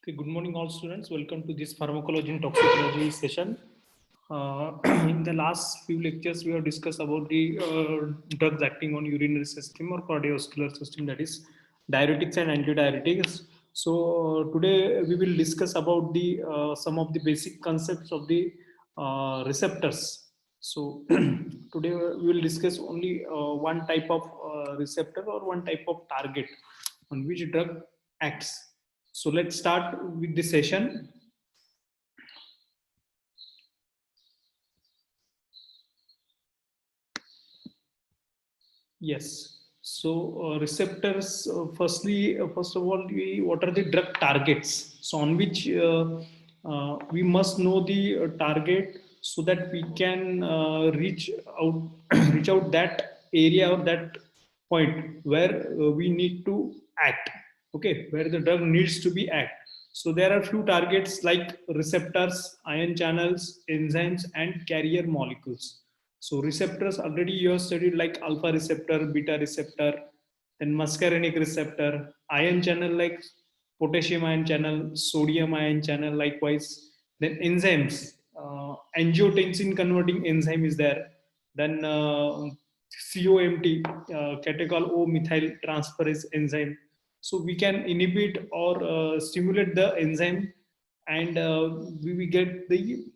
Okay, good morning, all students. Welcome to this pharmacology and toxicology session. In the last few lectures, we have discussed about the drugs acting on urinary system or cardiovascular system, that is diuretics and antidiuretics. So today we will discuss about the some of the basic concepts of the receptors. So today we will discuss only one type of receptor or one type of target on which drug acts. So let's start with the session. Yes. So receptors. First of all, what are the drug targets? So on which we must know the target so that we can reach out, reach out that area or that point where we need to act. Okay, where the drug needs to be act. So there are few targets like receptors, ion channels, enzymes, and carrier molecules. So receptors already you have studied like alpha receptor, beta receptor, then muscarinic receptor, ion channel like potassium ion channel, sodium ion channel likewise. Then enzymes, angiotensin converting enzyme is there. Then COMT, catechol O methyl transferase enzyme. So we can inhibit or stimulate the enzyme, and we get the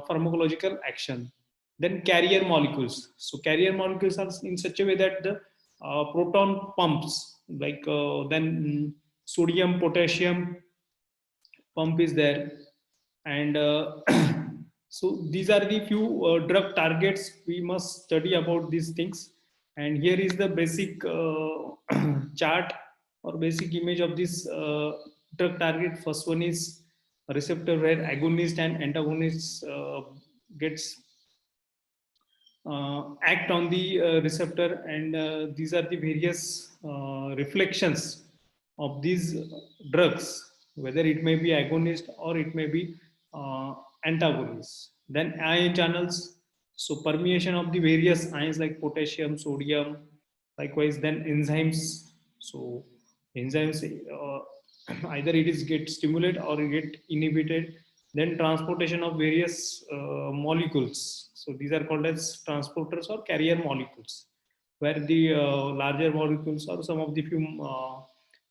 pharmacological action. Then carrier molecules. So carrier molecules are in such a way that the proton pumps, like then sodium, potassium pump is there, and so these are the few drug targets we must study about these things. And here is the basic chart or basic image of this drug target. First one is a receptor where agonist and antagonist gets act on the receptor, and these are the various reflections of these drugs, whether it may be agonist or it may be antagonist. Then ion channels, so permeation of the various ions like potassium, sodium, likewise. Then enzymes, so enzymes, either it is get stimulated or get inhibited. Then transportation of various molecules, so these are called as transporters or carrier molecules, where the larger molecules or some of the few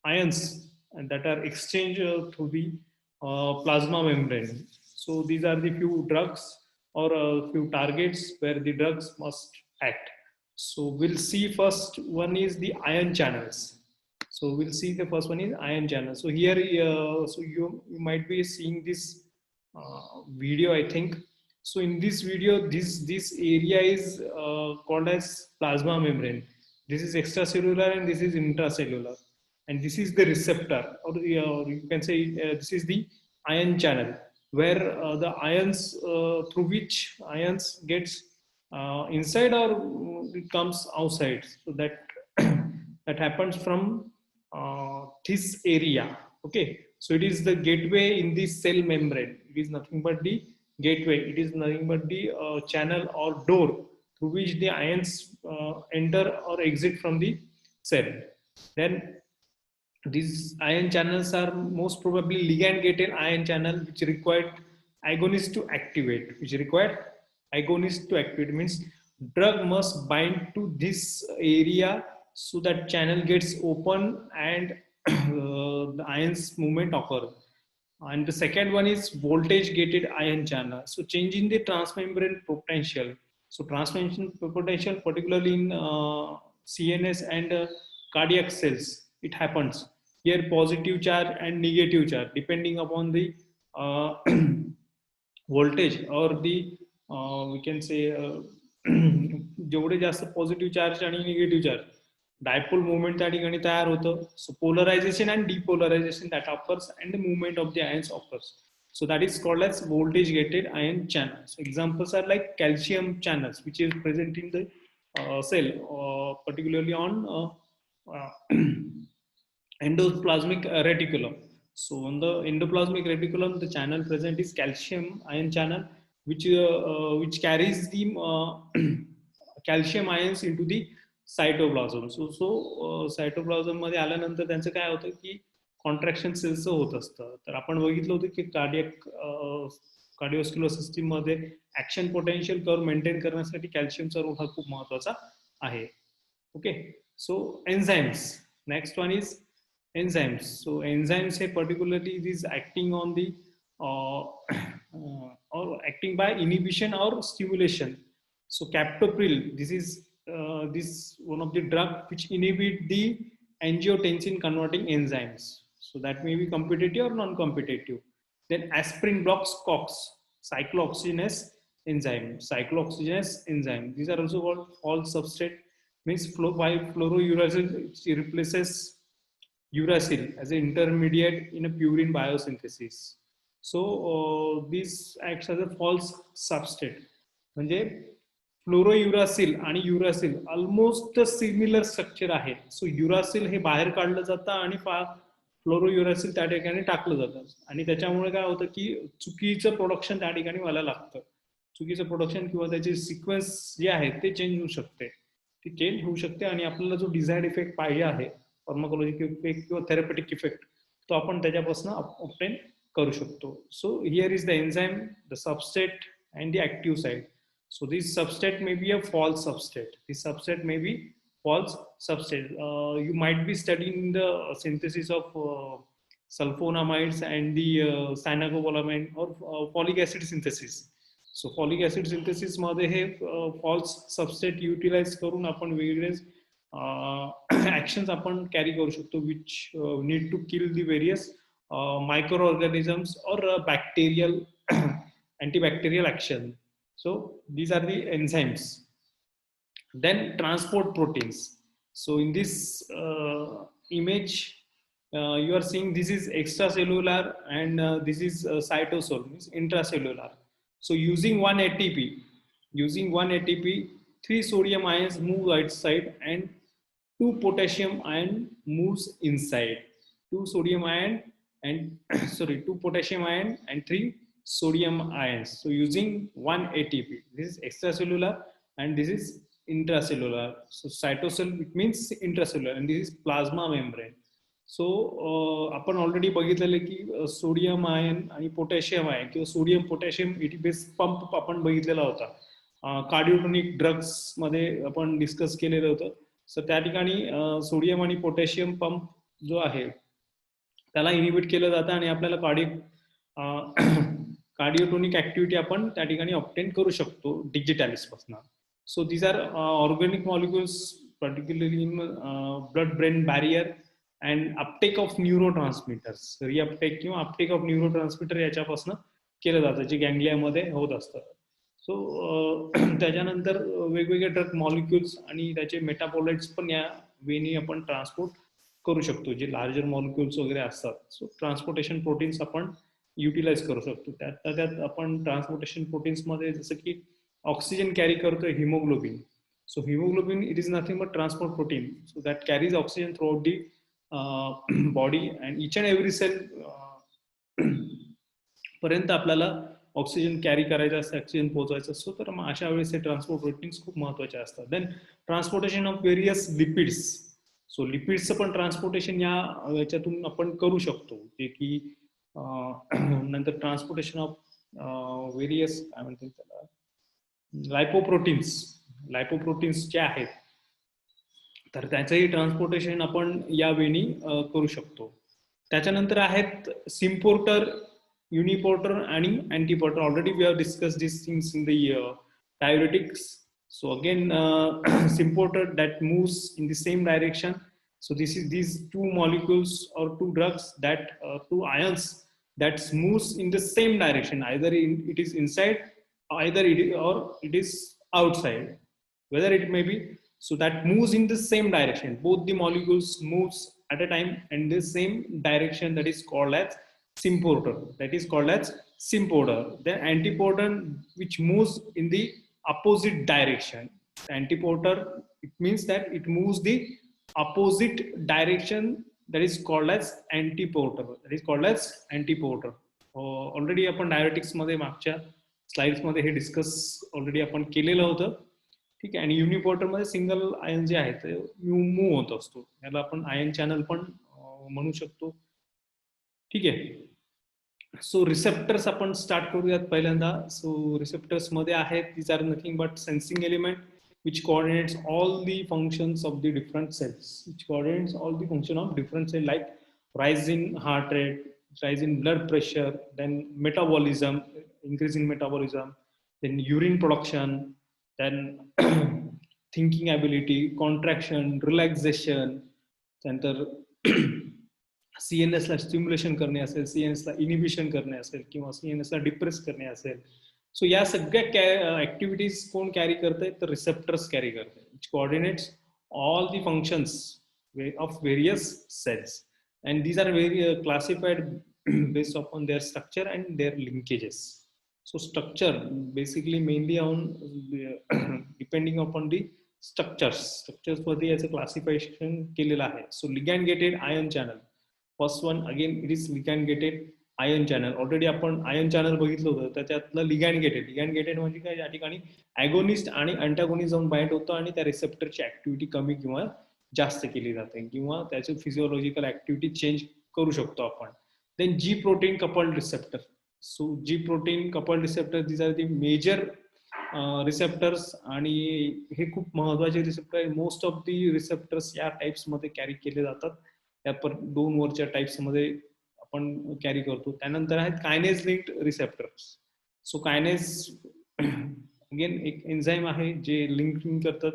ions that are exchanged through the plasma membrane. So these are the few drugs or few targets where the drugs must act. So we'll see first one is the ion channels. So we'll see the first one is ion channel. So here, so you might be seeing this video, I think. So in this video, this area is called as plasma membrane. This is extracellular and this is intracellular, and this is the receptor, or you can say this is the ion channel, where the ions through which ions gets inside or it comes outside. So that that happens from this area. Okay, so it is the gateway in the cell membrane. It is nothing but the gateway. It is nothing but the channel or door through which the ions enter or exit from the cell. Then these ion channels are most probably ligand gated ion channel, which required agonist to activate. Which required agonist to activate means drug must bind to this area so that channel gets open and the ions movement occur. And the second one is voltage gated ion channel. So changing the transmembrane potential. So transmembrane potential, particularly in CNS and cardiac cells, it happens. Here positive charge and negative charge, depending upon the voltage or the we can say जेवढे जास्त positive charge आणि negative charge dipole movement त्या ठिकाणी तयार होतं. So polarisation and depolarisation that offers and the movement of the ions offers. So that is called as voltage gated ion channels. Examples are like calcium channels, which is present in the cell, particularly on endoplasmic reticulum. So on the endoplasmic reticulum, the channel present is calcium ion channel, which carries the calcium ions into the cytoplasm. So cytoplasm मध्ये आल्यानंतर त्यांचं काय होतं की contraction सेल्सचं होत असतं. तर आपण बघितलं होतं की कार्डिओस्क्युलर सिस्टीम मध्ये ऍक्शन पोटेन्शियल कर्व मेंटेन करण्यासाठी कॅल्शियमचा रोल हा खूप महत्वाचा आहे. Okay, so enzymes, next one is enzymes. So enzymes say particularly it is acting on the or acting by inhibition or stimulation. So captopril, this one of the drug which inhibit the angiotensin converting enzymes. So that may be competitive or non-competitive. Then aspirin blocks COX, cyclooxygenase enzyme. Cyclooxygenase enzyme. These are also called false substrate. Means by fluorouracil replaces uracil as an intermediate in a purine biosynthesis. So this acts as a false substrate. म्हणजे फ्लोरोयुरासिल आणि युरासिल almost similar structure आहे. So युरासिल हे बाहेर काढलं जातं आणि फ्लोरोयुरासिल त्या ठिकाणी टाकलं जातं आणि त्याच्यामुळे काय होतं की चुकीचं प्रोडक्शन त्या ठिकाणी व्हायला लागतं. चुकीचं प्रोडक्शन किंवा त्याचे सिक्वेन्स जे आहे ते चेंज होऊ शकते, ती चेंज होऊ शकते आणि आपल्याला जो डिझायर्ड इफेक्ट पाहिजे आहे फार्माकोलॉजिकल इफेक्ट किंवा थेरपेटिक इफेक्ट तो आपण त्याच्यापासून ऑब्टेन करू शकतो. So here is the enzyme, the substrate and the active side. So this substrate may be a false substrate. This substrate may be false substrate. You might be studying the synthesis of sulfonamides and the cyanocobalamine or folic acid synthesis. So folic acid synthesis मध्ये हे false substrate utilize करून आपण वेगवेगळे actions आपण carry करू शकतो which need to kill the various microorganisms or bacterial antibacterial action. So these are the enzymes. Then transport proteins. So in this image, you are seeing this is extracellular and this is cytosol, means intracellular. So using one ATP, three sodium ions move outside and two potassium ion moves inside. Two sodium ion and two potassium ion and three sodium ions. So using one ATP, this is extracellular and this is intracellular. So cytosol, it means intracellular, and this is plasma membrane. So आपण already बघितलेलं की sodium ion आणि potassium ion किंवा sodium potassium ATPase pump आपण बघितलेला होता कार्डिओटोनिक drugs मध्ये आपण डिस्कस केलेलं होतं. सो त्या ठिकाणी सोडियम आणि पोटॅशियम पंप जो आहे त्याला इनिबिट केलं जातं आणि आपल्याला कार्डिओटोनिक ऍक्टिव्हिटी आपण त्या ठिकाणी ऑब्टेन करू शकतो डिजिटॅलिस पासून. So these are organic molecules particularly in blood brain barrier and uptake of neurotransmitters. Reuptake किंवा अपटेक ऑफ न्यूरोट्रान्समीटर याच्यापासून केलं जातं जे गँग्लियामध्ये होत असतं. सो त्याच्यानंतर वेगवेगळे ड्रग मॉलिक्युल्स आणि त्याचे मेटाबोलाइट्स पण या वेनी आपण ट्रान्सपोर्ट करू शकतो जे लार्जर मॉलिक्युल्स वगैरे असतात. सो ट्रान्सपोर्टेशन प्रोटीन्स आपण युटिलाइज करू शकतो. त्यात आपण ट्रान्सपोर्टेशन प्रोटीन्स मध्ये जसं की ऑक्सिजन कॅरी करतोय haemoglobin. So haemoglobin it is nothing but transport protein. So that carries oxygen throughout the body and each and every cell पर्यंत आपल्याला ऑक्सिजन कॅरी करायचं असतं, ऑक्सिजन पोहोचवायचं असतो. तर मग अशा वेळेस हे ट्रान्सपोर्ट प्रोटीन्स खूप महत्वाचे असतात. Then transportation of various lipids. So लिपिड्सचं पण ट्रान्सपोर्टेशन याच्यातून आपण करू शकतो, जे की नंतर ट्रान्सपोर्टेशन ऑफ व्हेरियस काय म्हणतात त्याला लायपोप्रोटीन्स जे आहेत तर त्याचंही ट्रान्सपोर्टेशन आपण या वेनी करू शकतो. त्याच्यानंतर आहेत सिम्पोर्टर, युनिपोर्टर आणि antiporter. Already we have discuss this things in the diuretics. So again simporter that moves in the same direction. So this is these two molecules or two drugs that two ions that moves in the same direction, either it is inside either it is outside, whether it may be. So that moves in the same direction, both the molecules moves at a time in the same direction, that is called as simporter. Then antiporter, which moves in the opposite direction. Antiporter, it means that it moves the opposite direction, that is called as antiporter. Already आपण diuretics मध्ये मागच्या slides मध्ये हे discuss already आपण केलेलं होतं. ठीक आहे. आणि युनिपोर्टर मध्ये सिंगल आयन जे आहे ते मूव्ह होत असतो, याला आपण आयन चॅनल पण म्हणू शकतो ठीक आहे. सो रिसेप्टर्स आपण स्टार्ट करूयात पहिल्यांदा. सो रिसेप्टर्स मध्ये आहेत, these are nothing but sensing element which coordinates all the functions of the different cells, which coordinates all the function of different cell, like rise in heart rate, rise in blood pressure, then metabolism, increase in metabolism, then urine production, then thinking ability, contraction, relaxation, त्यानंतर CNS ला stimulation करणे असेल, CNS ला inhibition करणे असेल, किंवा CNS ला depress करणे असेल. सो या सगळ्या ऍक्टिव्हिटीज कोण कॅरी करते, तर रिसेप्टर्स कॅरी करते, which coordinates all the functions of various cells, and these are very classified based upon their structure and their linkages. So structure basically mainly on depending upon the structures मध्ये याचं classification केलेलं आहे. So ligand gated ion channel, first one again it is ligand gated ion channel. Already आपण ion channel बघितलं होतं, तर त्यातलं ligand gated म्हणजे काय, या ठिकाणी ॲगोनिस्ट आणि अँटागोनिस्ट जाऊन बाइंड होतं आणि त्या रिसेप्टरची ऍक्टिव्हिटी कमी किंवा जास्त केली जाते, किंवा त्याची फिजिओलॉजिकल ऍक्टिव्हिटी चेंज करू शकतो आपण. Then G protein coupled receptor. So G protein coupled receptor, this are the major receptors, आणि हे खूप महत्वाचे रिसेप्टर आहे. मोस्ट ऑफ दी रिसेप्टर्स या टाइप्स मध्ये कॅरी केले जातात. त्या दोन वरच्या टाइप्स मध्ये आपण कॅरी करतो. त्यानंतर आहेत kinase linked receptors. So kinase again एक एन्झाईम आहे जे लिंकिंग करतात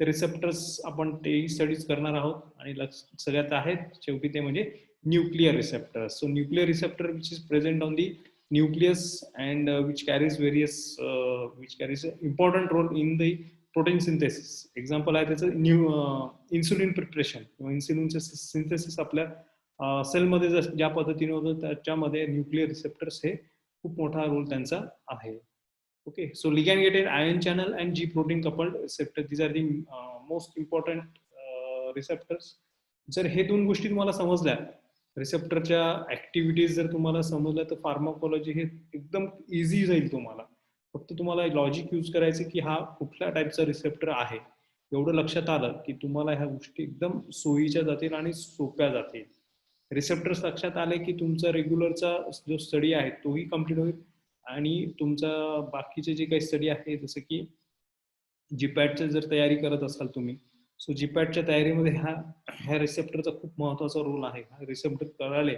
ते रिसेप्टर्स, आपण तेही स्टडीज करणार आहोत. आणि सगळ्यात आहेत शेवटी ते म्हणजे nuclear receptors. So nuclear receptor which is present on the nucleus and which carries an important role in the protein synthesis. Example आहे त्याचं इन्सुलिन प्रिपरेशन किंवा इन्सुलिनचं सिंथेसिस आपल्या सेलमध्ये ज्या पद्धतीने होतं, त्याच्यामध्ये न्यूक्लियर रिसेप्टर्स हे खूप मोठा रोल त्यांचा आहे. Okay. So ligand gated ion channel and G protein coupled receptor, these are the most important receptors. जर हे दोन गोष्टी तुम्हाला समजल्या, रिसेप्टरच्या ऍक्टिव्हिटीज जर तुम्हाला समजल्या, तर फार्माकोलॉजी हे एकदम इझी जाईल तुम्हाला. फक्त तुम्हाला लॉजिक यूज करायचं की हा कुठल्या टाईपचा रिसेप्टर आहे, एवढं लक्षात आलं की तुम्हाला ह्या गोष्टी एकदम सोयीच्या जातील आणि सोप्या जातील. रिसेप्टर्स लक्षात आले की तुमचा रेग्युलरचा जो स्टडी आहे तोही कम्प्लीट होईल, आणि तुमचा बाकीचे जे काही स्टडी आहे, जसं की जीपॅटची जर तयारी करत असाल तुम्ही, सो जीपॅटच्या तयारीमध्ये ह्या रिसेप्टरचा खूप महत्वाचा रोल आहे. हा रिसेप्टर कळाले,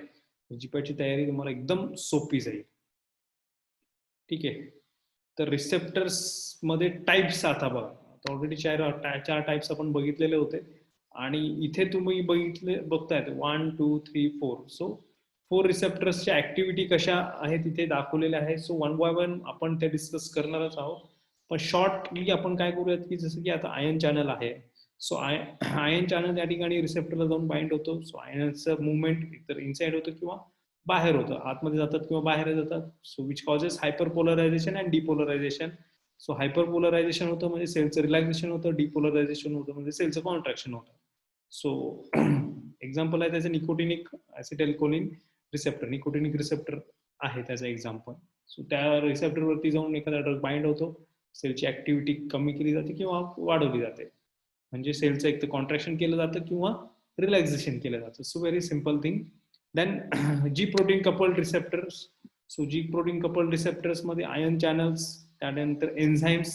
जीपॅटची तयारी तुम्हाला एकदम सोपी जाईल. ठीक आहे. तर रिसेप्टर्स मध्ये टाइप्स आता बघा, ऑलरेडी चार टाइप्स आपण बघितलेले होते, आणि इथे तुम्ही बघतायत 1 2 3 4. सो 4 रिसेप्टर्सच्या ऍक्टिव्हिटी कशा आहेत तिथे दाखवलेल्या आहे. सो वन बाय वन आपण ते डिस्कस करणारच आहोत. पण शॉर्टली आपण काय करूयात की जसं की आता आयन चॅनल आहे. सो आयन चॅनल या ठिकाणी रिसेप्टरला जाऊन बाइंड होतो. सो आयनचं मुवमेंट एकतर इनसाइड होतं किंवा बाहेर होतं, आतमध्ये जातात किंवा बाहेर जातात. So which causes hyperpolarisation and depolarisation. So hyperpolarisation होतं म्हणजे सेलचं रिलॅक्सेशन होतं, डिपोलरायझेशन होतं म्हणजे सेलचं कॉन्ट्रॅक्शन होतं. सो एक्झाम्पल आहे त्याचं nicotinic acetylcholine receptor. Nicotinic receptor आहे त्याचं एक्झाम्पल. सो त्या रिसेप्टरवरती जाऊन एखादा ड्रग बाइंड होतो, सेलची ऍक्टिव्हिटी कमी केली जाते किंवा वाढवली जाते, म्हणजे सेलचं एक तर कॉन्ट्रॅक्शन केलं जातं किंवा रिलॅक्सेशन केलं जातं. So very simple thing. Then G protein coupled receptors. So G protein coupled receptors मध्ये आयन चॅनल्स, त्यानंतर एन्झाईम्स,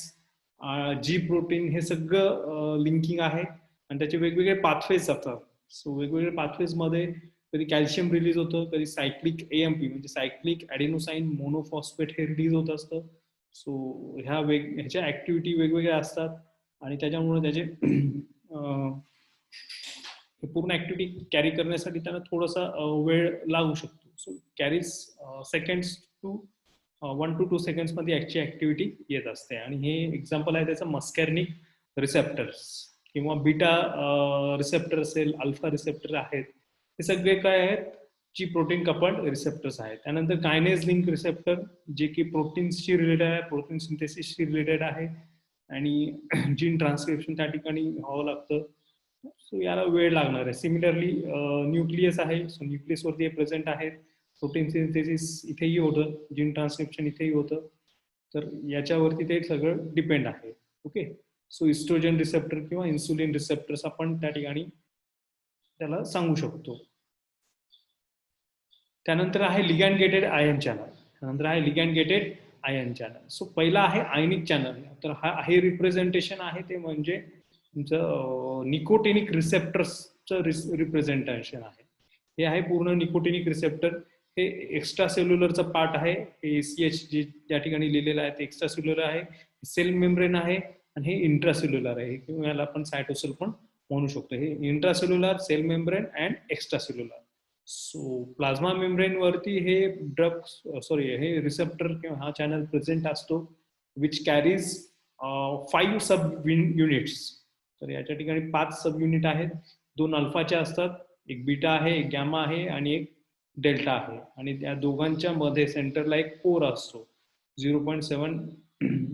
जी प्रोटीन, हे सगळं लिंकिंग आहे, आणि त्याचे वेगवेगळे पाथवेज असतात. सो वेगवेगळे पाथवेज मध्ये कधी कॅल्शियम रिलीज होतं, कधी सायक्लिक एएमपी म्हणजे सायक्लिक ॲडेनोसाईन मोनोफॉस्फेट हे रिलीज होत असतं. सो ह्याच्या ऍक्टिव्हिटी वेगवेगळ्या असतात, आणि त्याच्यामुळे त्याचे पूर्ण ऍक्टिव्हिटी कॅरी करण्यासाठी त्यांना थोडासा वेळ लागू शकतो. So carries seconds to 1 to 2 seconds मध्ये याची ऍक्टिव्हिटी येत असते. आणि हे एक्झाम्पल आहे त्याचं मस्कॅर्निक रिसेप्टर्स, किंवा बीटा रिसेप्टर असेल, अल्फा रिसेप्टर आहेत, हे सगळे काय आहेत, जी प्रोटीन कपल्ड रिसेप्टर्स आहेत. त्यानंतर कायनेज लिंक रिसेप्टर, जे की प्रोटीन्सशी रिलेटेड आहे, प्रोटीन सिंथेसिसशी रिलेटेड आहे, आणि जीन ट्रान्सक्रिप्शन त्या ठिकाणी व्हावं लागतं. सो याला वेळ लागणार आहे. सिमिलरली न्यूक्लियस आहे. सो न्यूक्लियस वरती प्रेझेंट आहेत, प्रोटीन सिंथेसिस इथेही होतं, जीन ट्रान्सक्रिप्शन इथेही होतं. तर याच्यावरती ते सगळं डिपेंड आहे. ओके. सो इस्ट्रोजन रिसेप्टर किंवा इन्सुलिन रिसेप्टर्स आपण त्या ठिकाणी त्याला सांगू शकतो. त्यानंतर आहे लिगॅंड गेटेड आयन चॅनल. त्यानंतर आहे ligand gated ion channel. So पहिला आहे आयनिक चॅनल. तर हे रिप्रेझेंटेशन आहे ते म्हणजे तुमचं निकोटिनिक रिसेप्टर्सचं रिप्रेझेंटेशन आहे. हे आहे पूर्ण निकोटिनिक रिसेप्टर. हे एक्स्ट्रा सेल्युलरचा पार्ट आहे. हे ACH जे त्या ठिकाणी लिहिलेलं आहे ते एक्स्ट्रा सेल्युलर आहे. सेल मेम्ब्रेन आहे आणि हे इंट्रासेल्युलर आहे किंवा याला आपण सायटोसेल पण म्हणू शकतो. हे intracellular, cell membrane and extra cellular. So plasma membrane वरती हे हे रिसेप्टर किंवा हा चॅनल प्रेझेंट असतो विच कॅरीज 5 सब युनिट्स. तर याच्या ठिकाणी 5 सब युनिट आहेत. 2 अल्फाच्या असतात, एक बीटा आहे, एक गॅमा आहे आणि एक डेल्टा आहे. आणि त्या दोघांच्या मध्ये सेंटरला एक पोर असतो 0.7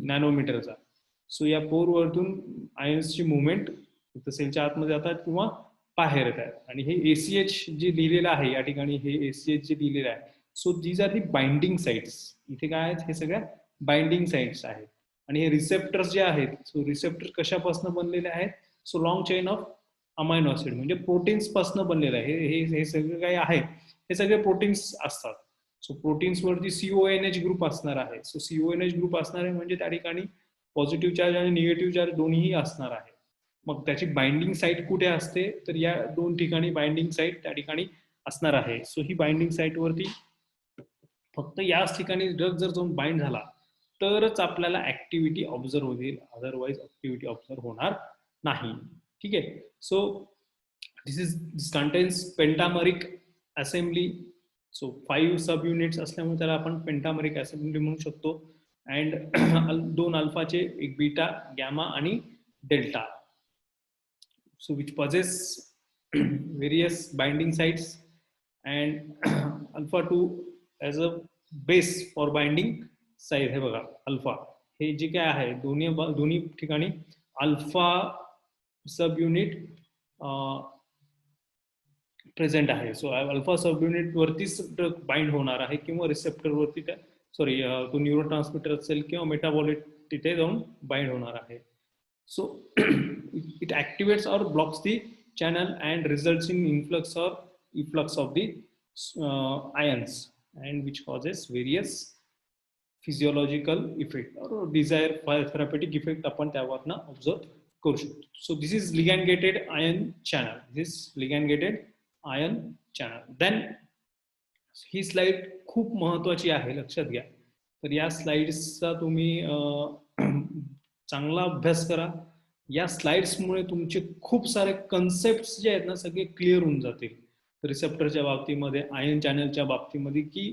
नॅनोमीटरचा. सो या पोर वरतून आयन्सची मुवमेंट सेलच्या आतमध्ये जातात किंवा बाहेर येत आहेत. आणि हे ACH जे लिहिलेलं आहे या ठिकाणी, हे ACH जे लिहिलेलं आहे, so these are the binding sites. इथे काय आहेत, हे सगळ्या बाइंडिंग साइट्स आहेत. आणि हे रिसेप्टर्स जे आहेत, सो रिसेप्टर कशापासून बनलेले आहेत, so long chain of amino acid म्हणजे प्रोटीन्स पासून बनलेलं आहे. हे सगळं काही आहे हे सगळे प्रोटीन्स असतात. सो प्रोटीन्स वरती CONH ग्रुप असणार आहे. सो CONH ग्रुप असणार आहे म्हणजे त्या ठिकाणी पॉझिटिव्ह चार्ज आणि निगेटिव्ह चार्ज दोन्ही असणार आहे. मग त्याची बाइंडिंग साईट कुठे असते, तर या 2 ठिकाणी बाइंडिंग साईट त्या ठिकाणी असणार आहे. सो ही बाइंडिंग साईट वरती फक्त याच ठिकाणी ड्रग जर जाऊन बाइंड झाला तरच आपल्याला ऍक्टिव्हिटी ऑब्झर्व होईल, अदरवाईज ऍक्टिव्हिटी ऑब्झर्व होणार नाही. ठीक आहे. So this contains pentameric assembly. So 5 subunits असल्यामुळे त्याला आपण पेंटामरिक असेंब्ली म्हणू शकतो. अँड 2 अल्फाचे, एक बीटा, गॅमा आणि delta. So which possess various binding sites and alpha 2 as a base for binding site. हे बघा अल्फा हे जे काय आहे दोन्ही ठिकाणी अल्फा सब युनिट प्रेझेंट आहे. सो अल्फा सब युनिट वरतीच बाइंड होणार आहे किंवा रिसेप्टर वरती तो न्यूरोट्रान्समिटर असेल किंवा मेटाबॉलिट तिथे जाऊन बाइंड होणार आहे. So it activates or blocks the channel and results in influx or efflux of the ions, and which causes various physiological effect or desired therapeutic effect आपण त्यावरनं observe करू शकतो. So this is ligand gated ion channel. This ligand gated ion channel. Then he slide खूप महत्वाची आहे, लक्षात घ्या. तर या स्लाइड्सचा तुम्ही चांगला अभ्यास करा. या स्लाइड्समुळे तुमचे खूप सारे कन्सेप्ट जे आहेत ना सगळे क्लिअर होऊन जातील रिसेप्टरच्या बाबतीमध्ये, आयन चॅनलच्या बाबतीमध्ये, की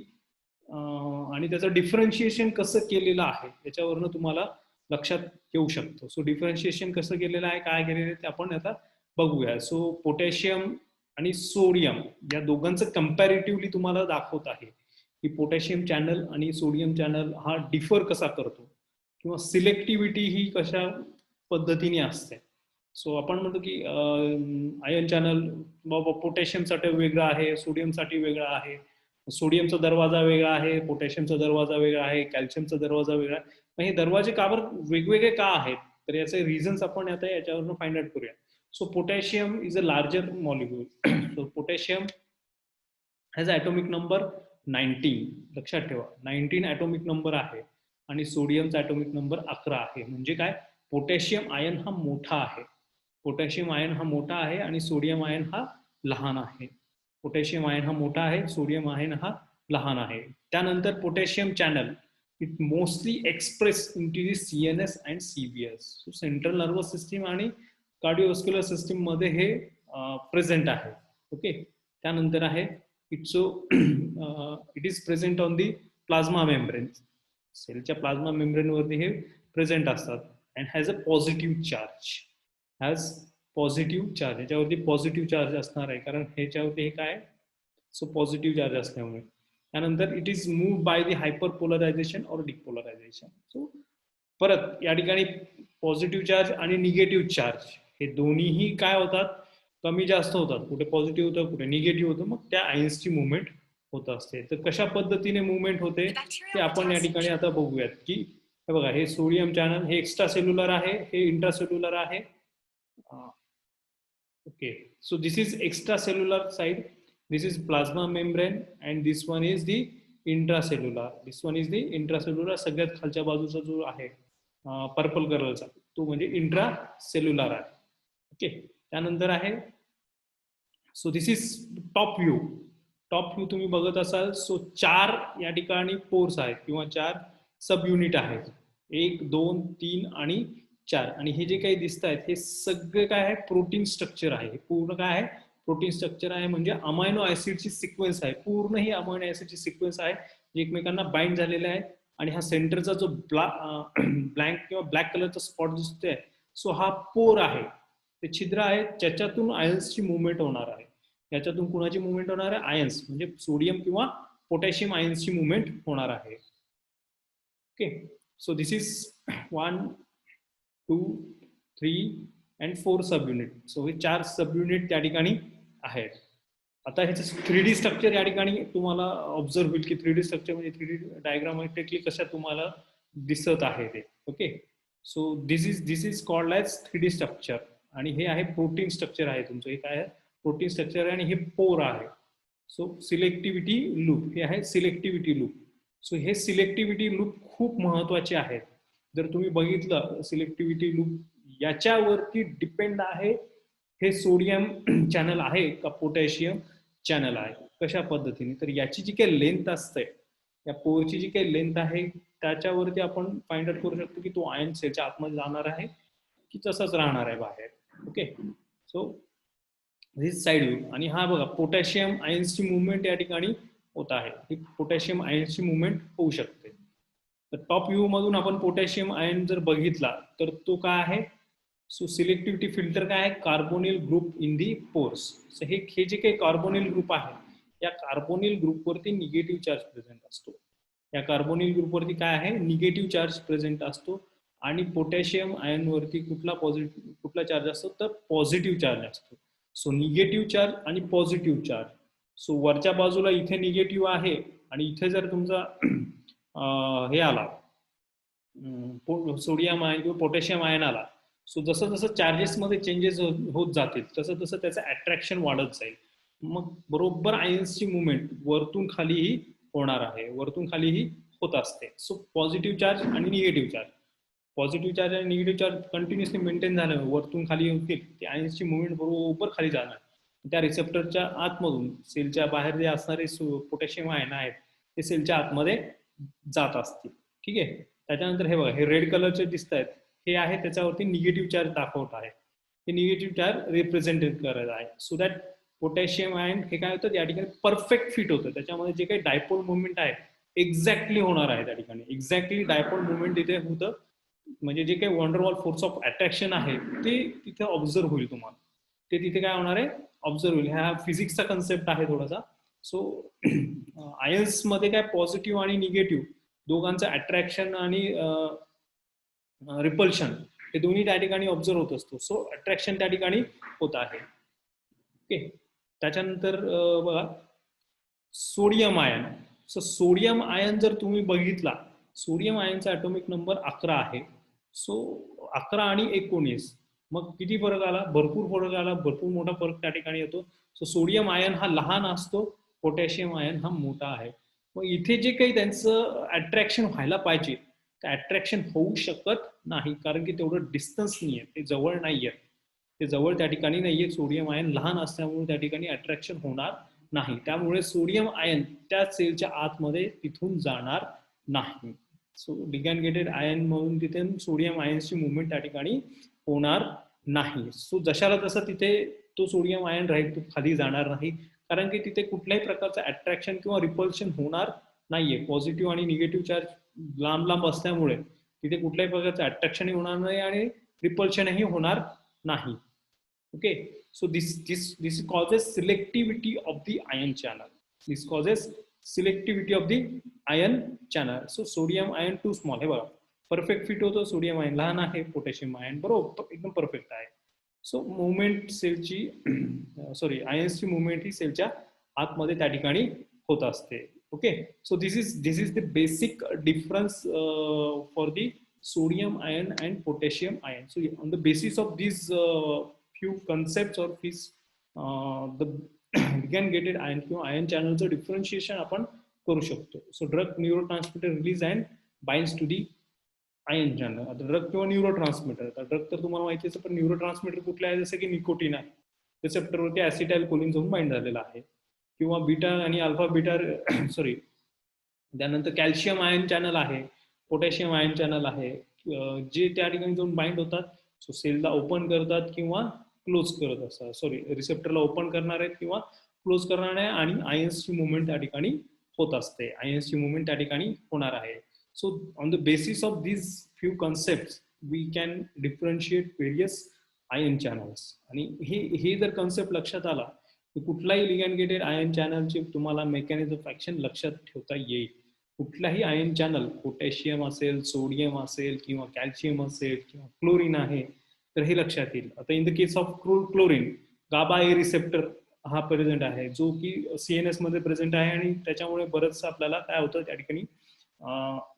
आणि त्याचं डिफरन्शिएशन कसं केलेलं आहे त्याच्यावरनं तुम्हाला लक्षात येऊ शकतं. सो डिफरन्शिएशन कसं केलेलं आहे, काय केलेलं आहे ते आपण आता बघूया. सो पोटॅशियम आणि सोडियम या दोघांचं कंपॅरेटिव्हली तुम्हाला दाखवत आहे की पोटॅशियम चॅनल आणि सोडियम चॅनल हा डिफर कसा करतो किंवा सिलेक्टिव्हिटी ही कशा पद्धतीने असते. सो आपण म्हणतो की आयन चॅनल बाबा पोटॅशियमसाठी वेगळा आहे, सोडियमसाठी वेगळा आहे, सोडियमचा दरवाजा वेगळा आहे, पोटॅशियमचा दरवाजा वेगळा आहे, कॅल्शियमचा दरवाजा वेगळा आहे. मग हे दरवाजे का बरं वेगवेगळे का आहेत, तर याचे रिझन्स आपण आता याच्यावरून फाइंड आउट करूया. So potassium is a larger molecule. So potassium has atomic number 19. लक्षात ठेवा 19 ॲटॉमिक नंबर आहे आणि सोडियमचा ॲटॉमिक नंबर 11 आहे. म्हणजे काय, पोटॅशियम आयन हा मोठा आहे. पोटॅशियम आयन हा मोठा आहे आणि सोडियम आयन हा लहान आहे. पोटॅशियम आयन हा मोठा आहे, सोडियम आयन हा लहान आहे. त्यानंतर potassium channel it mostly express in to the CNS and CVS. Central nervous system आणि कार्डिओव्हास्क्युलर सिस्टीम मध्ये हे प्रेझेंट आहे. ओके. त्यानंतर आहे it is present on the plasma membrane. सेलच्या प्लाझ्मा मेम्ब्रेन वरती हे प्रेझेंट असतात. And has a positive charge. Has positive charge, याच्यावरती पॉझिटिव्ह चार्ज असणार आहे कारण ह्याच्यावरती हे काय, सो पॉझिटिव्ह चार्ज असल्यामुळे. त्यानंतर it is move by the hyperpolarization और डिपोलरायझेशन. सो परत या ठिकाणी पॉझिटिव्ह चार्ज आणि निगेटिव्ह चार्ज हे दोन्हीही काय होतात, कमी जास्त होतात. कुठे पॉझिटिव्ह होतं, कुठे निगेटिव्ह होतं, मग त्या आयन्सची मुवमेंट होत असते. तर कशा पद्धतीने मुवमेंट होते ते आपण या ठिकाणी आता बघूयात. की हे बघा, हे सोडियम चॅनल हे एक्स्ट्रा सेल्युलर आहे, हे इंट्रासेल्युलर आहे. Okay. So this is extra cellular side This is plasma membrane and this one is the intracellular. This one is the intracellular. सगळ्यात खालच्या बाजूचा जो आहे पर्पल कलरचा तो म्हणजे इंट्रासेल्युलर आहे. ओके, त्यानंतर आहे so this is top view. Top view तुम्ही बघत असाल. सो 4 या ठिकाणी पोर्स आहेत किंवा 4 सब युनिट आहेत. 1 2 3 आणि 4. आणि हे जे काही दिसत आहेत हे सगळे काय आहे प्रोटीन स्ट्रक्चर आहे. पूर्ण काय आहे प्रोटीन स्ट्रक्चर आहे म्हणजे अमायनो ऍसिडची सिक्वेन्स आहे. पूर्ण ही अमायनो ऍसिडची सिक्वेन्स आहे जे एकमेकांना बाइंड झालेले आहेत. आणि हा सेंटरचा जो ब्लँक किंवा ब्लॅक कलरचा स्पॉट दिसतोय सो हा पोर आहे. ते छिद्र आहे ज्याच्यातून आयन्सची मुवमेंट होणार आहे. याच्यातून कुणाची मुवमेंट होणार आहे आयन्स म्हणजे सोडियम किंवा पोटॅशियम आयन्सची मुवमेंट होणार आहे. Okay, so this is 1 2 3 and 4 sub unit. So हे 4 सब युनिट त्या ठिकाणी आहेत. आता ह्याचं 3D स्ट्रक्चर या ठिकाणी तुम्हाला ऑब्झर्व होईल की 3D स्ट्रक्चर म्हणजे 3D डायग्रामॅटिकली कशा तुम्हाला दिसत आहे ते. Okay, so this is called as 3D structure. आणि हे आहे प्रोटीन स्ट्रक्चर आहे तुमचं. हे काय आहे प्रोटीन स्ट्रक्चर आहे आणि हे पोर आहे. सो सिलेक्टिव्हिटी लूप हे आहे सिलेक्टिव्हिटी लूप. सो हे सिलेक्टिव्हिटी लूप खूप महत्वाचे आहेत. जर तुम्ही बघितलं सिलेक्टिव्हिटी लूप याच्यावरती डिपेंड आहे हे सोडियम चॅनल आहे का पोटॅशियम चॅनल आहे कशा पद्धतीने. तर याची जी काही लेंथ असते या पोरची जी काही लेंथ आहे त्याच्यावरती आपण फाइंड आउट करू शकतो की तो आयन सेलच्या आतमध्ये जाणार आहे की तसंच राहणार आहे बाहेर. Okay, so this side view. आणि हा बघा पोटॅशियम आयन्सची मुवमेंट या ठिकाणी होत आहे. ही पोटॅशियम आयन्सची मुवमेंट होऊ शकते. तर टॉप व्ह्यू मधून आपण पोटॅशियम आयन जर बघितला तर तो काय आहे सो सिलेक्टिव्हिटी फिल्टर काय आहे carbonyl group in the pores. So हे जे काही कार्बोनिल ग्रुप आहे या कार्बोनिल ग्रुपवरती निगेटिव्ह चार्ज प्रेझेंट असतो. या कार्बोनिल ग्रुपवरती काय आहे निगेटिव्ह चार्ज प्रेझेंट असतो. आणि पोटॅशियम आयनवरती कुठला चार्ज असतो तर पॉझिटिव्ह चार्ज असतो. सो निगेटिव्ह चार्ज आणि पॉझिटिव्ह चार्ज. सो वरच्या बाजूला इथे निगेटिव्ह आहे आणि इथे जर तुमचा हे आला सोडियम आयन किंवा पोटॅशियम आयन आला सो जसं जसं चार्जेस मध्ये चेंजेस होत जातील तसं तसं त्याचं अट्रॅक्शन वाढत जाईल. मग बरोबर आयन्सची मुवमेंट वरतून खालीही होणार आहे. वरतून खालीही होत असते. सो पॉझिटिव्ह चार्ज आणि निगेटिव्ह चार्ज. पॉझिटिव्ह चार्ज आणि निगेटिव्ह चार्ज कंटिन्युअसली मेंटेन झालं वरतून खाली होतील ते आयन्सची मुवमेंट बरोबर खाली जाणार. त्या रिसेप्टरच्या आतमधून सेलच्या बाहेर जे असणारे पोटॅशियम आयन आहेत ते सेलच्या आतमध्ये जात असतील. ठीक आहे, त्याच्यानंतर हे बघा हे रेड कलरचे दिसत आहेत हे आहे त्याच्यावरती निगेटिव्ह चार्ज दाखवत आहे. हे निगेटिव्ह चार्ज रिप्रेझेंट करत आहे. सो दॅट पोटॅशियम आयन हे काय होतं या ठिकाणी परफेक्ट फिट होतं. त्याच्यामध्ये जे काही डायपोल मुवमेंट आहे एक्झॅक्टली होणार आहे त्या ठिकाणी. एक्झॅक्टली डायपोल मुवमेंट तिथे होतं म्हणजे जे काही वंडरवॉल फोर्स ऑफ अट्रॅक्शन आहे ते तिथे ऑब्झर्व होईल तुम्हाला. ते तिथे काय होणार आहे ऑब्झर्व होईल. हा फिजिक्सचा कन्सेप्ट आहे थोडासा. सो आयन्स मध्ये काय पॉझिटिव्ह आणि निगेटिव्ह दोघांचं अट्रॅक्शन आणि रिपल्शन हे दोन्ही त्या ठिकाणी ऑब्झर्व होत असतो. सो अट्रॅक्शन त्या ठिकाणी होत आहे. ओके, त्याच्यानंतर बघा sodium ion. So sodium ion जर तुम्ही बघितला सोडियम आयनचा ॲटॉमिक नंबर 11 आहे. सो 11 आणि 19 मग किती फरक आला भरपूर फरक आला. भरपूर मोठा फरक त्या ठिकाणी येतो. सो सोडियम आयन हा लहान असतो पोटॅशियम आयन हा मोठा आहे. मग इथे जे काही त्यांचं अट्रॅक्शन व्हायला पाहिजे ते अट्रॅक्शन होऊ शकत नाही कारण की तेवढं डिस्टन्स नाहीये ते जवळ नाहीये. ते जवळ त्या ठिकाणी नाहीये. सोडियम आयन लहान असल्यामुळे त्या ठिकाणी अट्रॅक्शन होणार नाही. त्यामुळे सोडियम आयन त्या सेलच्या आतमध्ये तिथून जाणार नाही. सो डिगॅनगेटेड आयन म्हणून तिथे सोडियम आयन्सची मुवमेंट त्या ठिकाणी होणार नाही. सो जशाला तसं तिथे तो सोडियम आयन राहील तो खाली जाणार नाही कारण की तिथे कुठल्याही प्रकारचं अट्रॅक्शन किंवा रिपल्शन होणार नाहीये. पॉझिटिव्ह आणि निगेटिव्ह चार्ज लांब लांब असल्यामुळे तिथे कुठल्याही प्रकारचं अट्रॅक्शनही होणार नाही आणि रिपल्शनही होणार नाही. Okay, so this causes selectivity of the ion channel. This causes selectivity of the ion channel. So sodium ion too small. हे बघा परफेक्ट फिट होतो. सोडियम आयन लहान आहे पोटॅशियम आयन बरोबर एकदम परफेक्ट आहे. सो मुवमेंट सेलची सॉरी आयन्सची मुवमेंट ही सेलच्या आतमध्ये त्या ठिकाणी होत असते. Okay, so this is the basic difference for the sodium ion and potassium ion. So on the basis of these few concepts or these the ligand ion किंवा ion चॅनलचं differentiation आपण करू शकतो. So drug neurotransmitter release and binds to the ion channel. आता drug किंवा neurotransmitter, आता drug तर तुम्हाला माहिती आहे, पण न्यूरोट्रान्समिटर कुठले आहे, जसं की निकोटीन आहे, रिसेप्टरवरती ऍसिटाइल कोलिन जाऊन बाइंड झालेला आहे. किंवा बीटा आणि अल्फा बीटा सॉरी त्यानंतर कॅल्शियम आयन चॅनल आहे, पोटॅशियम आयन चॅनल आहे, जे त्या ठिकाणी जाऊन बाइंड होतात. सो सेलला ओपन करतात किंवा क्लोज करत असतात, सॉरी रिसेप्टरला ओपन करणार आहेत किंवा क्लोज करणार आहे, आणि आयन्सची मुवमेंट त्या ठिकाणी होत असते, आयन्सची मुवमेंट त्या ठिकाणी होणार आहे. So on the basis of these few concepts we can differentiate various ion channels. आणि हे जर कन्सेप्ट लक्षात आला तर कुठलाही लिगॅन गेटेड आयन चॅनलचे तुम्हाला मेकॅनिझम ऑफ ऍक्शन लक्षात ठेवता येईल. कुठलाही आयन चॅनल, पोटॅशियम असेल, सोडियम असेल, किंवा कॅल्शियम असेल, किंवा क्लोरीन आहे, तर हे लक्षात येईल. आता in the case of chlorine, GABA A receptor हा प्रेझेंट आहे, जो की सीएनएस मध्ये प्रेझेंट आहे, आणि त्याच्यामुळे बरंचसं आपल्याला काय होतं त्या ठिकाणी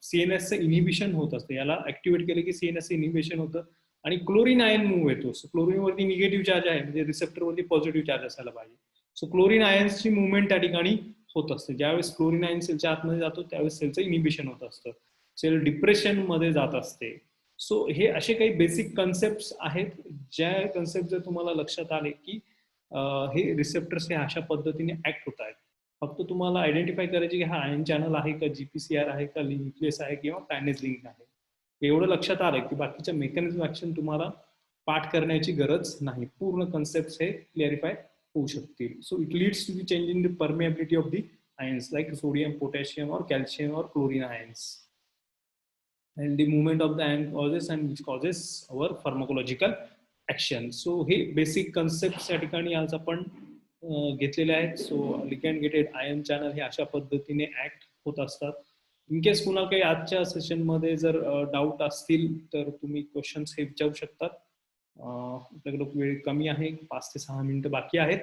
सीएनएसचं इनिबिशन होत असतं. याला ऍक्टिव्हेट केलं की सीएनएसचं इनिबिशन होतं आणि क्लोरीन आयन मूव्ह येतो. सो क्लोरीनवरती निगेटिव्ह चार्ज आहे, म्हणजे रिसेप्टरवरती पॉझिटिव्ह चार्ज असायला पाहिजे. सो क्लोरीन आयन्सची मुवमेंट त्या ठिकाणी होत असते. ज्यावेळेस क्लोरीन आयन सेलच्या आतमध्ये जातो त्यावेळेस सेलचं इनिबिशन होत असतं, सेल डिप्रेशन मध्ये जात असते. सो हे असे काही बेसिक कन्सेप्ट आहेत, ज्या कन्सेप्ट जर तुम्हाला लक्षात आले की हे रिसेप्टर्स हे अशा पद्धतीने ऍक्ट होत आहेत. फक्त तुम्हाला आयडेंटिफाय करायचे की हा आयन चॅनल आहे का, जीपीसीआर आहे का, न्यूक्लियस आहे किंवा कायनेज लिंक आहे. एवढं लक्षात आलं की बाकीच्या मेकॅनिझम ऍक्शन तुम्हाला पाठ करण्याची गरज नाही, पूर्ण कन्सेप्ट हे क्लिअरिफाय होऊ शकतील. So it leads to the change in the permeability of the ions like sodium, potassium और कॅल्शियम और chlorine ions, and the movement of the ion causes and which causes our pharmacological action. So हे basic concept या ठिकाणी आज आपण घेतलेले आहेत. So ligand gated ion channel हे अशा पद्धतीने ऍक्ट होत असतात. इन केस कुणाला काही आजच्या सेशनमध्ये जर डाऊट असतील तर तुम्ही क्वेश्चन्स हे विचारू शकतात. आपल्याकडे वेळ कमी आहे, 5 ते 6 मिनिटं बाकी आहेत.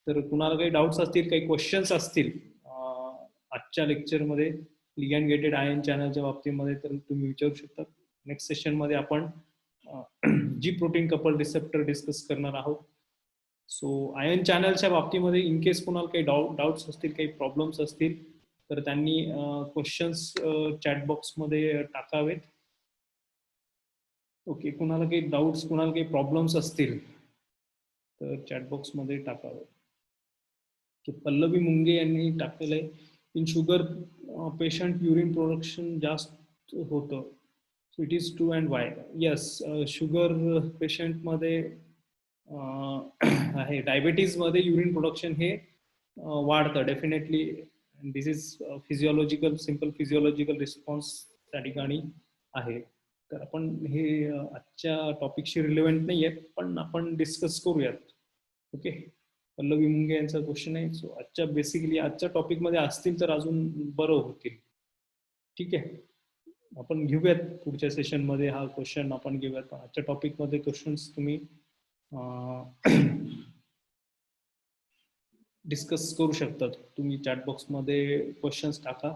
तर कुणाला काही डाऊट्स असतील, काही क्वेश्चन्स असतील आजच्या लेक्चरमध्ये लिगॅंड गेटेड आयन चॅनलच्या बाबतीमध्ये, तर तुम्ही विचारू शकता. नेक्स्ट सेशन मध्ये आपण G protein couple receptor discuss करणार आहोत. सो आयन चॅनलच्या बाबतीमध्ये इन केस कोणाला काही डाऊट्स असतील, काही प्रॉब्लेम्स असतील, तर त्यांनी क्वेश्चन्स चॅट बॉक्समध्ये टाकावेत. ओके, कुणाला काही डाऊट्स, कुणाला काही प्रॉब्लेम्स असतील तर चॅट बॉक्समध्ये टाकावे. पल्लवी मुंगे यांनी टाकलेलं आहे, in sugar patient urine production जास्त होतं, so it is true and why. Yes, sugar पेशंटमध्ये आहे, डायबिटीजमध्ये युरिन प्रोडक्शन हे वाढतं definitely. This is physiological, simple physiological response त्या ठिकाणी आहे. तर आपण हे आजच्या टॉपिकशी रिलेव्हंट नाही आहे, पण आपण डिस्कस करूयात. ओके, पल्लवी मुंगे यांचा क्वेश्चन आहे. सो आजच्या बेसिकली आजच्या टॉपिकमध्ये असतील तर अजून बरं होतील. ठीक आहे, आपण घेऊयात पुढच्या सेशनमध्ये हा क्वेश्चन आपण घेऊयात, पण आजच्या टॉपिकमध्ये क्वेश्चन्स तुम्ही डिस्कस करू शकतात. तुम्ही चॅट बॉक्समध्ये क्वेश्चन्स टाका.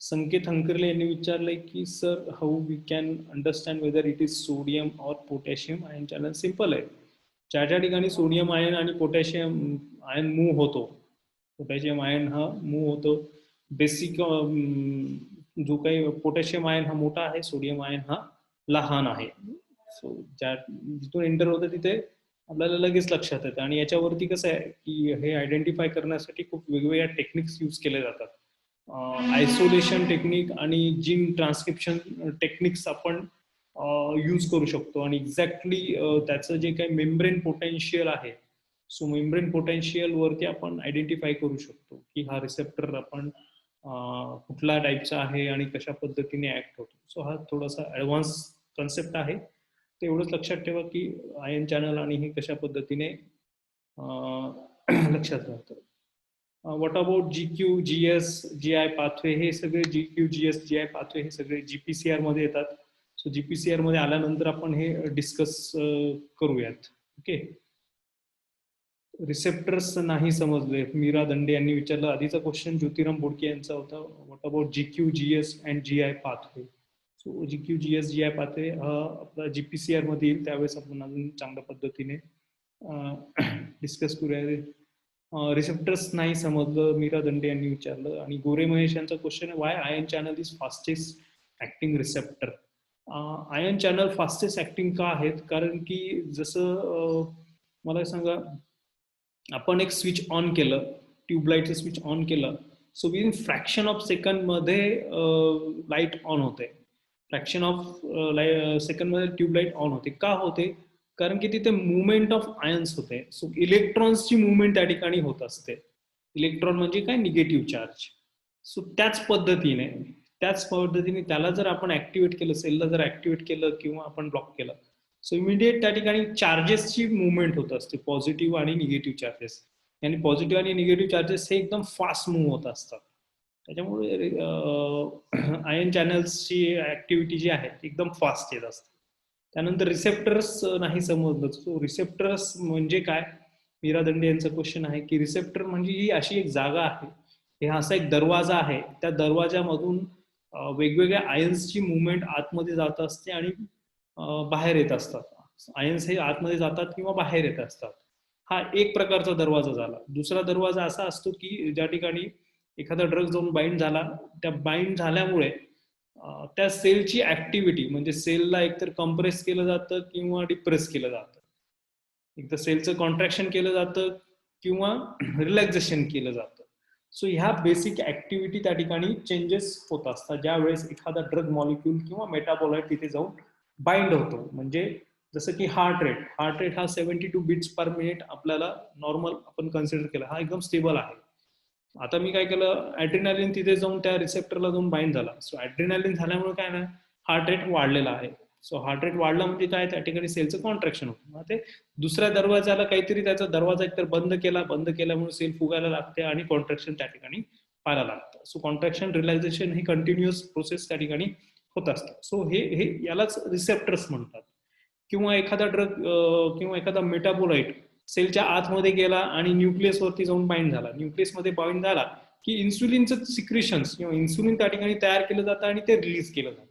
संकेत हंकरले यांनी विचारलंय की sir how we can understand whether it is sodium और पोटॅशियम आयन चॅनल. सिम्पल आहे, ज्या ठिकाणी सोडियम आयन आणि पोटॅशियम आयन मूव्ह होतो, पोटॅशियम आयन हा मूव्ह होतो. बेसिक जो काही पोटॅशियम आयन हा मोठा आहे, सोडियम आयन हा लहान आहे. सो ज्या जिथून एंटर होतं तिथे आपल्याला लगेच लक्षात येतं. आणि याच्यावरती कसं आहे की हे आयडेंटिफाय करण्यासाठी खूप वेगवेगळ्या टेक्निक्स यूज केले जातात. आयसोलेशन टेक्निक आणि जीन ट्रान्सक्रिप्शन टेक्निक्स आपण यूज करू शकतो. आणि एक्झॅक्टली त्याचं जे काही मेम्ब्रेन पोटेन्शियल आहे, सो मेम्ब्रेन पोटेन्शियल वरती आपण आयडेंटिफाय करू शकतो की हा रिसेप्टर आपण कुठल्या टाईपचा आहे आणि कशा पद्धतीने ऍक्ट होतो. सो हा थोडासा ऍडव्हान्स कन्सेप्ट आहे. ते एवढंच लक्षात ठेवा की आयन चॅनल आणि हे कशा पद्धतीने लक्षात राहतं. What about GQ, GS, GI pathway, हे सगळे GQ, GS, GI पाथवे हे सगळे GPCR मध्ये येतात. सो GPCR मध्ये आल्यानंतर आपण हे डिस्कस करूयात. ओके, रिसेप्टर्स नाही समजले, मीरा दंडे यांनी विचारलं. आधीचा क्वेश्चन ज्योतिराम बोडके यांचा होता, what about GQ, GS and GI pathway. So GQ, GS, GI pathway आपला GPCR मध्ये येईल, त्यावेळेस आपण अजून चांगल्या पद्धतीने डिस्कस करूया. रिसेप्टर्स नाही समजलं, मीरा दंडे यांनी विचारलं. आणि गोरे महेश यांचा क्वेश्चन आहे, Y ion channel is fastest acting receptor. Ion channel fastest acting का आहेत? कारण की जसं मला सांगा, आपण एक स्विच ऑन केलं, ट्यूबलाईटचं स्विच ऑन केलं, so within fraction of second मध्ये लाईट ऑन होते. फ्रॅक्शन ऑफ सेकंड मध्ये ट्यूबलाईट ऑन होते. का होते? कारण की तिथे मुवमेंट ऑफ आयन्स होते. सो इलेक्ट्रॉन्सची मुवमेंट त्या ठिकाणी होत असते. इलेक्ट्रॉन म्हणजे काय? Negative charge. सो त्याच पद्धतीने त्याला जर आपण ऍक्टिव्हेट केलं, सेलला जर ऍक्टिव्हेट केलं किंवा आपण ब्लॉक केलं, सो इमिडिएट त्या ठिकाणी चार्जेसची मुवमेंट होत असते, पॉझिटिव्ह आणि निगेटिव्ह चार्जेस. आणि पॉझिटिव्ह आणि निगेटिव्ह चार्जेस हे एकदम फास्ट मूव्ह होत असतात. त्याच्यामुळे आयन चॅनल्सची ऍक्टिव्हिटी जी आहे एकदम फास्ट येत असते. त्यानंतर रिसेप्टर्स नाही समजलं. सो रिसेप्टर्स म्हणजे काय? मीरा दंडे यांचा क्वेश्चन आहे की रिसेप्टर म्हणजे ही अशी एक जागा आहे, हे असा एक दरवाजा आहे, त्या दरवाजामधून वेगवेगळ्या आयन्सची मुवमेंट आतमध्ये जात असते आणि बाहेर येत असतात. आयन्स हे आतमध्ये जातात किंवा बाहेर येत असतात. हा एक प्रकारचा दरवाजा झाला. दुसरा दरवाजा असा असतो की ज्या ठिकाणी एखादा ड्रग जाऊन बाइंड झाला, त्या बाइंड झाल्यामुळे त्या सेलची ऍक्टिव्हिटी, म्हणजे सेलला एकतर कम्प्रेस केलं जातं किंवा डिप्रेस केलं जातं. एकतर सेलचं कॉन्ट्रॅक्शन केलं जातं किंवा रिलॅक्सेशन केलं जातं. सो ह्या बेसिक ऍक्टिव्हिटी त्या ठिकाणी चेंजेस होत असतात ज्या वेळेस एखादा ड्रग मॉलिक्यूल किंवा मेटाबॉलाइट तिथे जाऊन बाइंड होतो. म्हणजे जसं की हार्ट रेट हा 72 बीट्स पर मिनिट आपल्याला नॉर्मल आपण कन्सिडर केला, हा एकदम स्टेबल आहे. आता मी काय केलं, ऍड्रिनालिन तिथे जाऊन त्या रिसेप्टरला जाऊन बाइंड झाला. सो ऍड्रिनालिन झाल्यामुळे काय ना, हार्ट रेट वाढलेला आहे. सो हार्ट रेट वाढला म्हणजे काय? त्या ठिकाणी सेलचं कॉन्ट्रॅक्शन होतं. मग ते दुसऱ्या दरवाजाला काहीतरी त्याचा दरवाजा एकतर बंद केल्यामुळे सेल फुगायला लागते आणि कॉन्ट्रॅक्शन त्या ठिकाणी व्हायला लागतं. सो कॉन्ट्रॅक्शन रिलॅक्सेशन ही कंटिन्युअस प्रोसेस त्या ठिकाणी होत असते. सो हे यालाच रिसेप्टर्स म्हणतात. किंवा एखादा ड्रग किंवा एखादा मेटाबोलाइट सेलच्या आतमध्ये गेला आणि न्यूक्लियसवरती जाऊन बाइंड झाला. न्यूक्लियसमध्ये बाइंड झाला की इन्सुलिनचं सिक्रेशन्स किंवा इन्सुलिन त्या ठिकाणी तयार केलं जातं आणि ते रिलीज केलं जातं.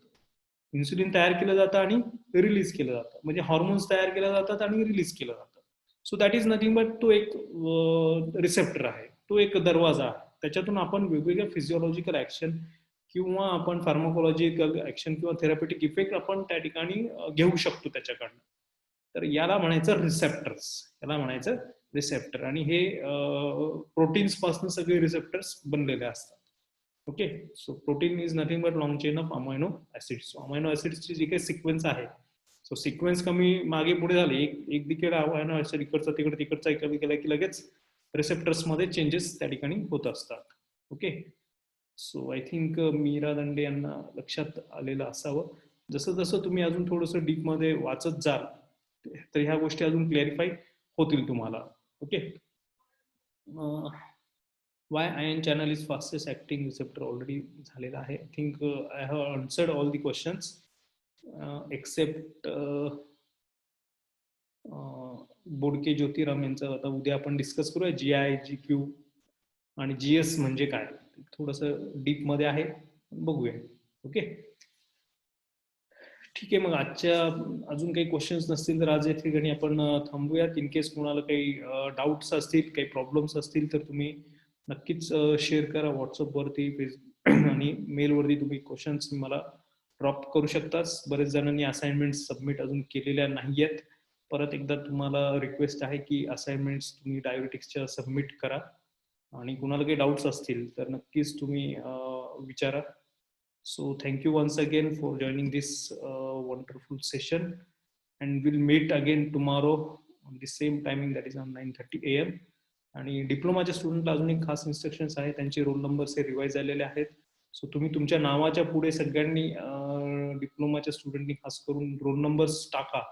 इन्सुलिन तयार केलं जातं आणि रिलीज केलं जातं, म्हणजे हॉर्मोन्स तयार केले जातात आणि रिलीज केलं जातं. So that is nothing but तो एक रिसेप्टर आहे, तो एक दरवाजा आहे. त्याच्यातून आपण वेगवेगळ्या फिजिओलॉजिकल ऍक्शन किंवा आपण फार्माकोलॉजिकल ऍक्शन किंवा थेरप्युटिक इफेक्ट आपण त्या ठिकाणी घेऊ शकतो त्याच्याकडनं. तर याला म्हणायचं रिसेप्टर्स, याला म्हणायचं रिसेप्टर. आणि हे प्रोटीन्स पासून सगळे रिसेप्टर्स बनलेले असतात. Okay. So protein is nothing but long chain of amino acids. So amino ऍसिड्सची जी काही सिक्वेन्स आहे, सो सिक्वेन्स कमी मागे पुढे झाली, एक दिकेड अमायनो ऍसिड इकडचा तिकडचा एका केला की लगेच रिसेप्टर्स मध्ये चेंजेस त्या ठिकाणी होत असतात. Okay. So I think Meera Dande यांना लक्षात आलेलं असावं. जसं जसं तुम्ही अजून थोडंसं डीप मध्ये वाचत जाल तर ह्या गोष्टी अजून क्लॅरिफाय होतील तुम्हाला. Okay. Why ion channel is fastest acting receptor already झालेला आहे. I think I have answered all the questions except Bodke Jyotiram यांचं. आता उद्या आपण डिस्कस करूया GI, GQ आणि GS म्हणजे काय. थोडंसं डीप मध्ये आहे, बघूया. ओके. ठीक आहे. मग आजच्या अजून काही क्वेश्चन्स नसतील तर आज या ठिकाणी आपण थांबूयात. इन केस कोणाला काही डाऊट्स असतील, काही प्रॉब्लेम्स असतील तर तुम्ही नक्कीच शेअर करा व्हॉट्सअपवरती आणि मेलवरती तुम्ही क्वेश्चन्स मला ड्रॉप करू शकता. बरेच जणांनी असाइनमेंट सबमिट अजून केलेल्या नाही आहेत. परत एकदा तुम्हाला रिक्वेस्ट आहे की असाइनमेंट्स तुम्ही डायरेक्टिक्सच्या सबमिट करा. आणि कुणाला काही डाऊट्स असतील तर नक्कीच तुम्ही विचारा. So thank you once again for joining this wonderful session, and we'll meet again tomorrow on the same timing, that is on 9:30 AM. आणि डिप्लोमाच्या स्टुडंटला अजून एक खास इन्स्ट्रक्शन्स आहेत, त्यांचे रोल नंबर्स हे रिवाइज झालेले आहेत. सो तुम्ही तुमच्या नावाच्या पुढे सगळ्यांनी डिप्लोमाच्या स्टुडंटनी खास करून रोल नंबर्स टाका,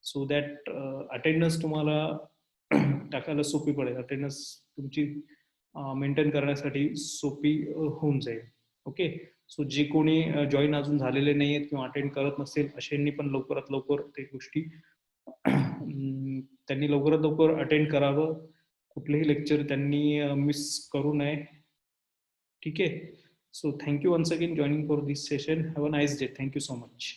सो दॅट अटेंडन्स तुम्हाला टाकायला सोपी पडेल. अटेंडन्स तुमची मेंटेन करण्यासाठी सोपी होऊन जाईल. ओके. सो जे कोणी जॉईन अजून झालेले नाही आहेत किंवा अटेंड करत नसेल अशांनी पण लवकरात लवकर ते गोष्टी त्यांनी लवकरात लवकर अटेंड करावं. कुठलेही लेक्चर त्यांनी मिस करू नये. ठीक आहे. So thank you once again joining for this session. Have a nice day. Thank you so much.